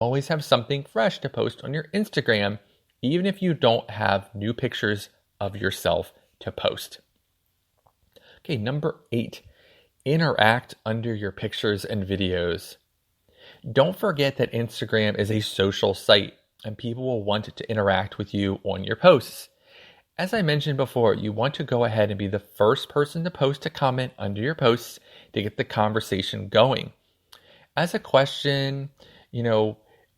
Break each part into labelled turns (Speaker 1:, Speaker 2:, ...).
Speaker 1: always have something fresh to post on your Instagram, even if you don't have new pictures of yourself to post. Okay, number 8, interact under your pictures and videos. Don't forget that Instagram is a social site and people will want to interact with you on your posts. As I mentioned before, you want to go ahead and be the first person to post a comment under your posts to get the conversation going. As a question,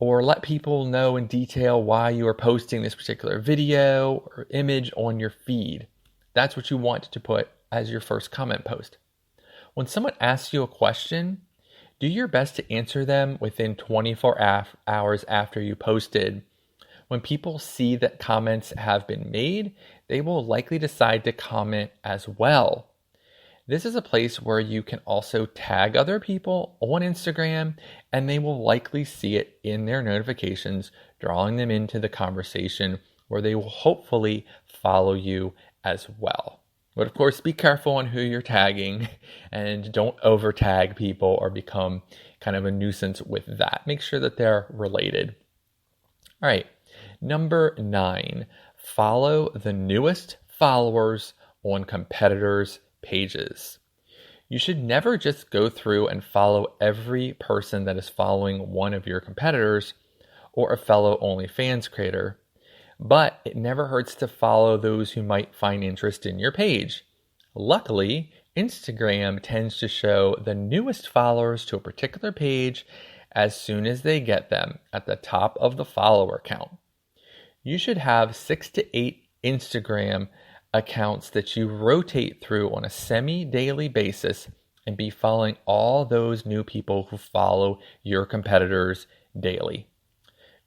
Speaker 1: or let people know in detail why you are posting this particular video or image on your feed. That's what you want to put as your first comment post. When someone asks you a question, do your best to answer them within 24 hours after you posted. When people see that comments have been made, they will likely decide to comment as well. This is a place where you can also tag other people on Instagram, and they will likely see it in their notifications, drawing them into the conversation where they will hopefully follow you as well. But of course, be careful on who you're tagging and don't over tag people or become kind of a nuisance with that. Make sure that they're related. All right. Number 9, follow the newest followers on competitors' pages. You should never just go through and follow every person that is following one of your competitors or a fellow OnlyFans creator, but it never hurts to follow those who might find interest in your page. Luckily, Instagram tends to show the newest followers to a particular page as soon as they get them at the top of the follower count. You should have 6 to 8 Instagram accounts that you rotate through on a semi-daily basis and be following all those new people who follow your competitors daily.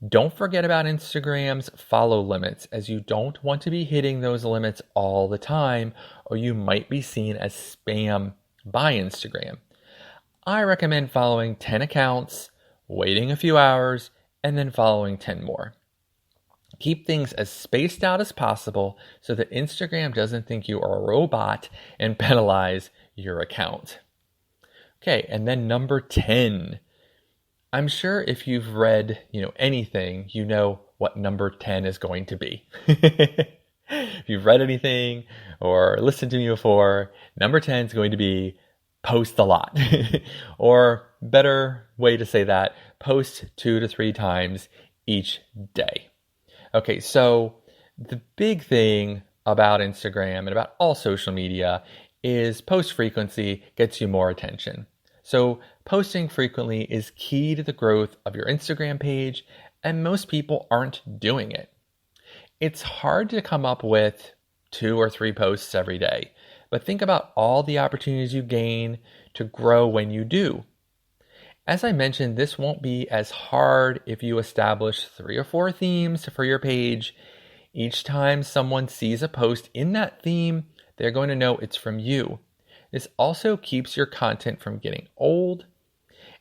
Speaker 1: Don't forget about Instagram's follow limits, as you don't want to be hitting those limits all the time, or you might be seen as spam by Instagram. I recommend following 10 accounts, waiting a few hours, and then following 10 more. Keep things as spaced out as possible so that Instagram doesn't think you are a robot and penalize your account. Okay, and then number 10. I'm sure if you've read, anything, you know what number 10 is going to be. If you've read anything or listened to me before, number 10 is going to be post a lot. Or better way to say that, post 2 to 3 times each day. Okay, so the big thing about Instagram and about all social media is post frequency gets you more attention. So posting frequently is key to the growth of your Instagram page, and most people aren't doing it. It's hard to come up with 2 or 3 posts every day, but think about all the opportunities you gain to grow when you do. As I mentioned, this won't be as hard if you establish 3 or 4 themes for your page. Each time someone sees a post in that theme, they're going to know it's from you. This also keeps your content from getting old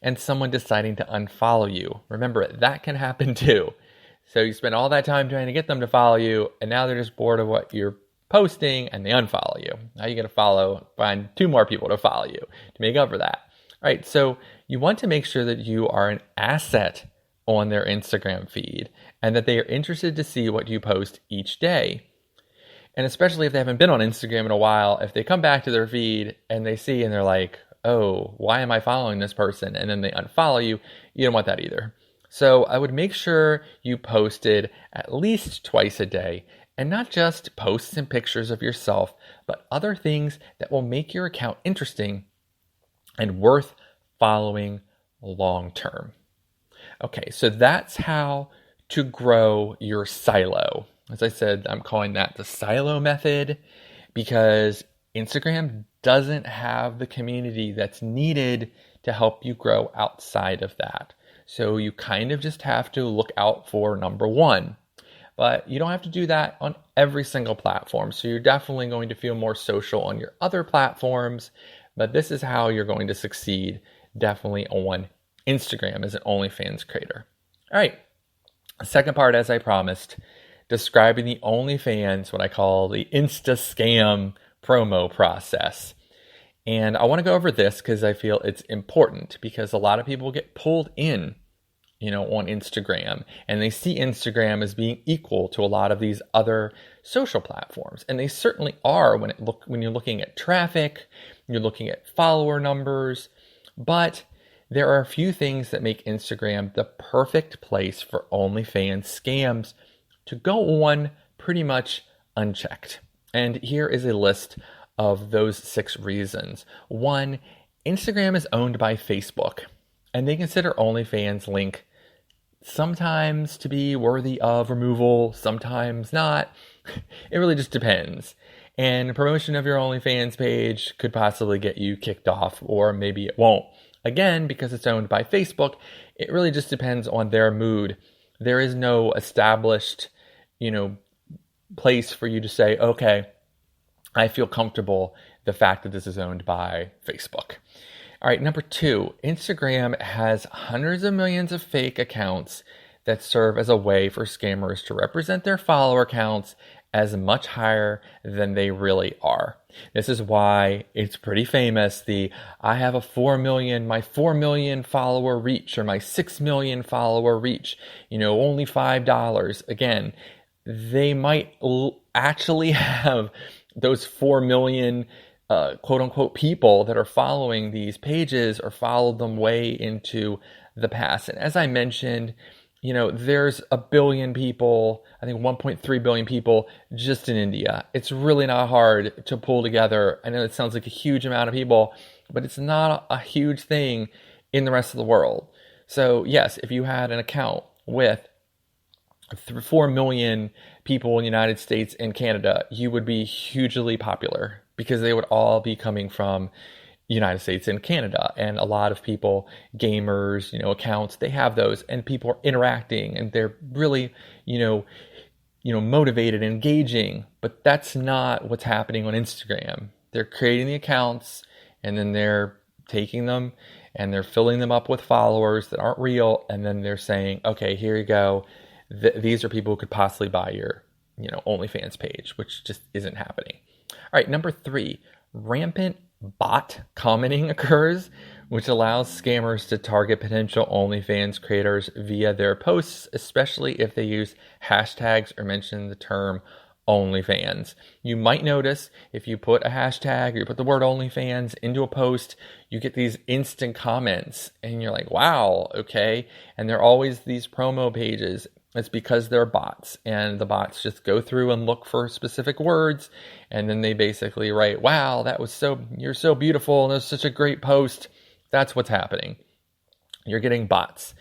Speaker 1: and someone deciding to unfollow you. Remember, that can happen too. So you spend all that time trying to get them to follow you, and now they're just bored of what you're posting and they unfollow you. Now you got to find 2 more people to follow you to make up for that. All right, so you want to make sure that you are an asset on their Instagram feed and that they are interested to see what you post each day. And especially if they haven't been on Instagram in a while, if they come back to their feed and they see and they're like, oh, why am I following this person? And then they unfollow you, you don't want that either. So I would make sure you posted at least twice a day, and not just posts and pictures of yourself, but other things that will make your account interesting and worth following long term. Okay, so that's how to grow your silo. As I said, I'm calling that the silo method because Instagram doesn't have the community that's needed to help you grow outside of that. So you kind of just have to look out for number 1. But you don't have to do that on every single platform. So you're definitely going to feel more social on your other platforms. But this is how you're going to succeed definitely on Instagram as an OnlyFans creator. All right. The second part, as I promised, describing the OnlyFans, what I call the Insta scam promo process. And I want to go over this because I feel it's important because a lot of people get pulled in on Instagram, and they see Instagram as being equal to a lot of these other social platforms. And they certainly are when you're looking at traffic, you're looking at follower numbers, but there are a few things that make Instagram the perfect place for OnlyFans scams to go on pretty much unchecked. And here is a list of those 6 reasons. 1, Instagram is owned by Facebook, and they consider OnlyFans link sometimes to be worthy of removal, sometimes not. It really just depends. And promotion of your OnlyFans page could possibly get you kicked off, or maybe it won't. Again, because it's owned by Facebook, it really just depends on their mood. There is no established, place for you to say, okay, I feel comfortable the fact that this is owned by Facebook. All right, number 2, Instagram has hundreds of millions of fake accounts that serve as a way for scammers to represent their follower counts as much higher than they really are. This is why it's pretty famous, I have my 4 million follower reach, or my 6 million follower reach, only $5. Again, they might actually have those 4 million quote unquote people that are following these pages or followed them way into the past. And as I mentioned, there's a billion people, I think 1.3 billion people just in India. It's really not hard to pull together. I know it sounds like a huge amount of people, but it's not a huge thing in the rest of the world. So yes, if you had an account with 4 million people in the United States and Canada, you would be hugely popular because they would all be coming from United States and Canada. And a lot of people, gamers, accounts, they have those, and people are interacting and they're really, motivated, engaging. But that's not what's happening on Instagram. They're creating the accounts and then they're taking them and they're filling them up with followers that aren't real. And then they're saying, okay, here you go. These are people who could possibly buy your, OnlyFans page, which just isn't happening. All right, number 3, rampant bot commenting occurs, which allows scammers to target potential OnlyFans creators via their posts, especially if they use hashtags or mention the term OnlyFans. You might notice if you put a hashtag or you put the word OnlyFans into a post, you get these instant comments and you're like, wow, okay. And there are always these promo pages. It's because they're bots, and the bots just go through and look for specific words, and then they basically write, wow, you're so beautiful, and that's such a great post. That's what's happening. You're getting bots.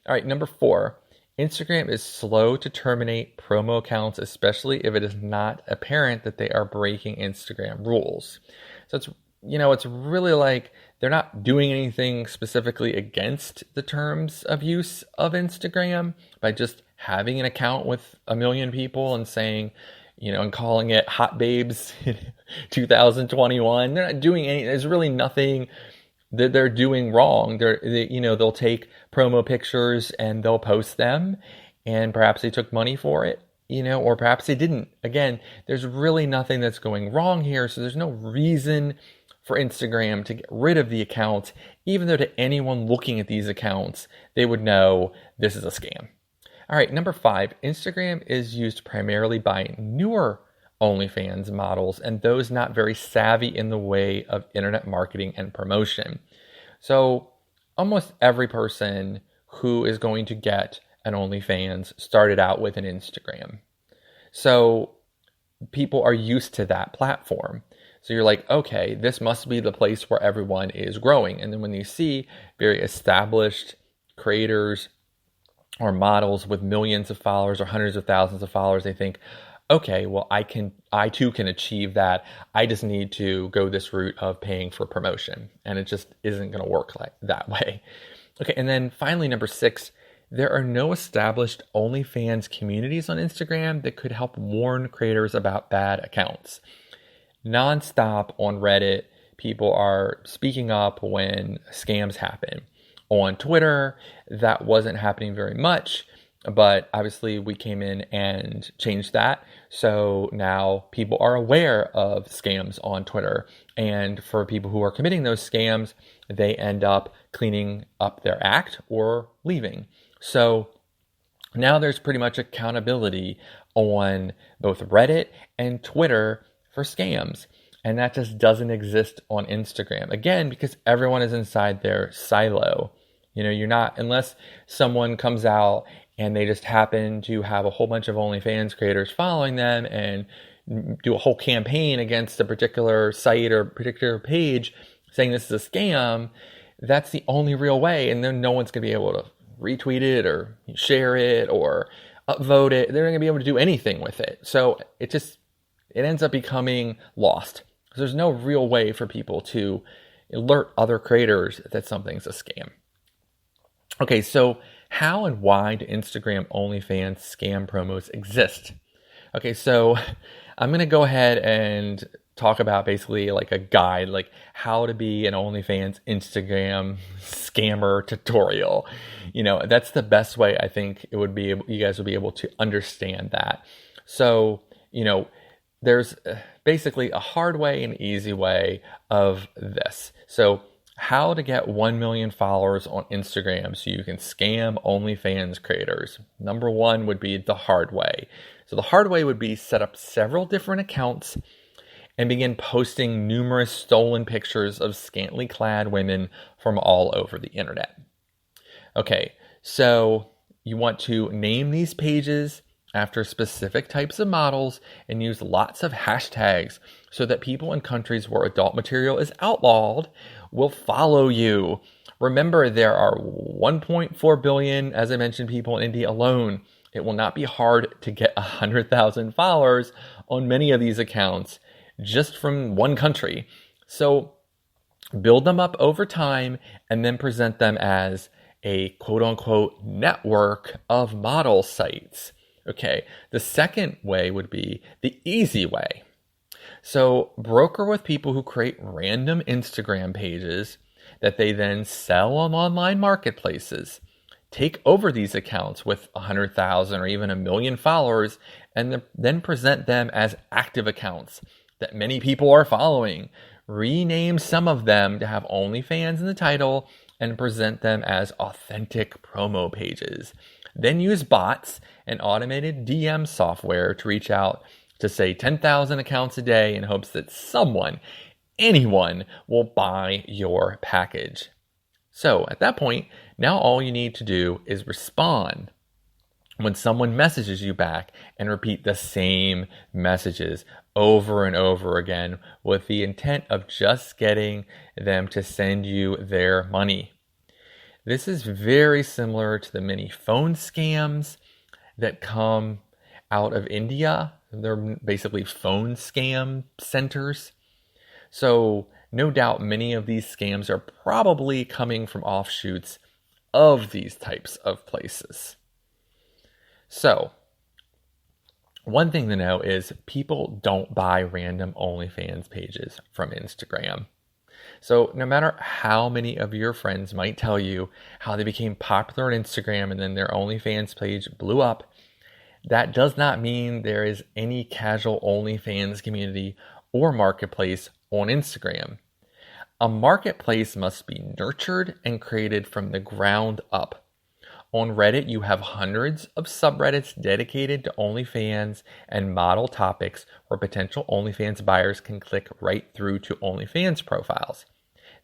Speaker 1: All right, number 4, Instagram is slow to terminate promo accounts, especially if it is not apparent that they are breaking Instagram rules. So it's really like they're not doing anything specifically against the terms of use of Instagram by just having an account with 1 million people and saying, and calling it Hot Babes 2021. They're not doing there's really nothing that they're doing wrong. They'll take promo pictures and they'll post them, and perhaps they took money for it, or perhaps they didn't. Again, there's really nothing that's going wrong here, so there's no reason for Instagram to get rid of the account, even though to anyone looking at these accounts, they would know this is a scam. All right, number 5, Instagram is used primarily by newer OnlyFans models and those not very savvy in the way of internet marketing and promotion. So almost every person who is going to get an OnlyFans started out with an Instagram. So people are used to that platform. So you're like, okay, this must be the place where everyone is growing. And then when you see very established creators or models with millions of followers or hundreds of thousands of followers, they think, okay, well, I too can achieve that. I just need to go this route of paying for promotion. And it just isn't going to work like that way. Okay, and then finally, number 6, there are no established OnlyFans communities on Instagram that could help warn creators about bad accounts. Nonstop on Reddit, people are speaking up when scams happen. On Twitter, that wasn't happening very much, but obviously we came in and changed that. So now people are aware of scams on Twitter. And for people who are committing those scams, they end up cleaning up their act or leaving. So now there's pretty much accountability on both Reddit and Twitter for scams. And that just doesn't exist on Instagram. Again, because everyone is inside their silo. You're not, unless someone comes out and they just happen to have a whole bunch of OnlyFans creators following them and do a whole campaign against a particular site or particular page saying this is a scam, that's the only real way. And then no one's going to be able to retweet it or share it or upvote it. They're not going to be able to do anything with it. So it ends up becoming lost. There's no real way for people to alert other creators that something's a scam. Okay, so how and why do Instagram OnlyFans scam promos exist? Okay, so I'm going to go ahead and talk about basically like a guide, like how to be an OnlyFans Instagram scammer tutorial. That's the best way I think you guys would be able to understand that. So, there's basically a hard way and easy way of this. So how to get 1 million followers on Instagram so you can scam OnlyFans creators. Number one would be the hard way. So the hard way would be set up several different accounts and begin posting numerous stolen pictures of scantily clad women from all over the internet. Okay, so you want to name these pages after specific types of models and use lots of hashtags so that people in countries where adult material is outlawed will follow you. Remember, there are 1.4 billion, as I mentioned, people in India alone. It will not be hard to get 100,000 followers on many of these accounts just from one country. So build them up over time and then present them as a quote-unquote network of model sites. Okay, the second way would be the easy way. So broker with people who create random Instagram pages that they then sell on online marketplaces. Take over these accounts with 100,000 or even 1 million followers and then present them as active accounts that many people are following. Rename some of them to have OnlyFans in the title and present them as authentic promo pages. Then use bots and automated DM software to reach out to say 10,000 accounts a day in hopes that anyone will buy your package. So at that point, now all you need to do is respond when someone messages you back and repeat the same messages over and over again with the intent of just getting them to send you their money. This is very similar to the many phone scams that come out of India. They're basically phone scam centers. So no doubt many of these scams are probably coming from offshoots of these types of places. So one thing to know is people don't buy random OnlyFans pages from Instagram. So no matter how many of your friends might tell you how they became popular on Instagram and then their OnlyFans page blew up, that does not mean there is any casual OnlyFans community or marketplace on Instagram. A marketplace must be nurtured and created from the ground up. On Reddit, you have hundreds of subreddits dedicated to OnlyFans and model topics where potential OnlyFans buyers can click right through to OnlyFans profiles.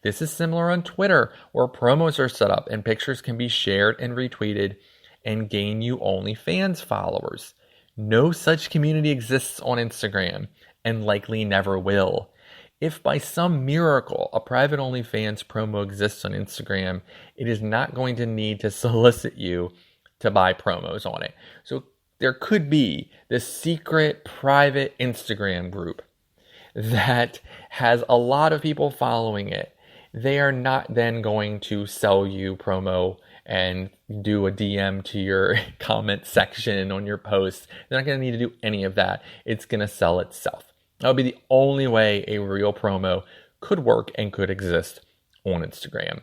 Speaker 1: This is similar on Twitter, where promos are set up and pictures can be shared and retweeted and gain you OnlyFans followers. No such community exists on Instagram and likely never will. If by some miracle a private OnlyFans promo exists on Instagram, it is not going to need to solicit you to buy promos on it. So there could be this secret private Instagram group that has a lot of people following it. They are not then going to sell you promo and do a DM to your comment section on your posts. They're not going to need to do any of that. It's going to sell itself. That would be the only way a real promo could work and could exist on Instagram.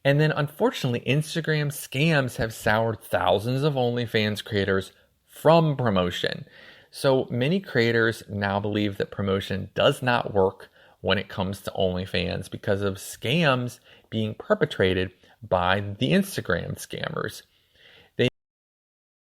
Speaker 1: And then unfortunately, Instagram scams have soured thousands of OnlyFans creators from promotion. So many creators now believe that promotion does not work when it comes to OnlyFans because of scams being perpetrated by the Instagram scammers.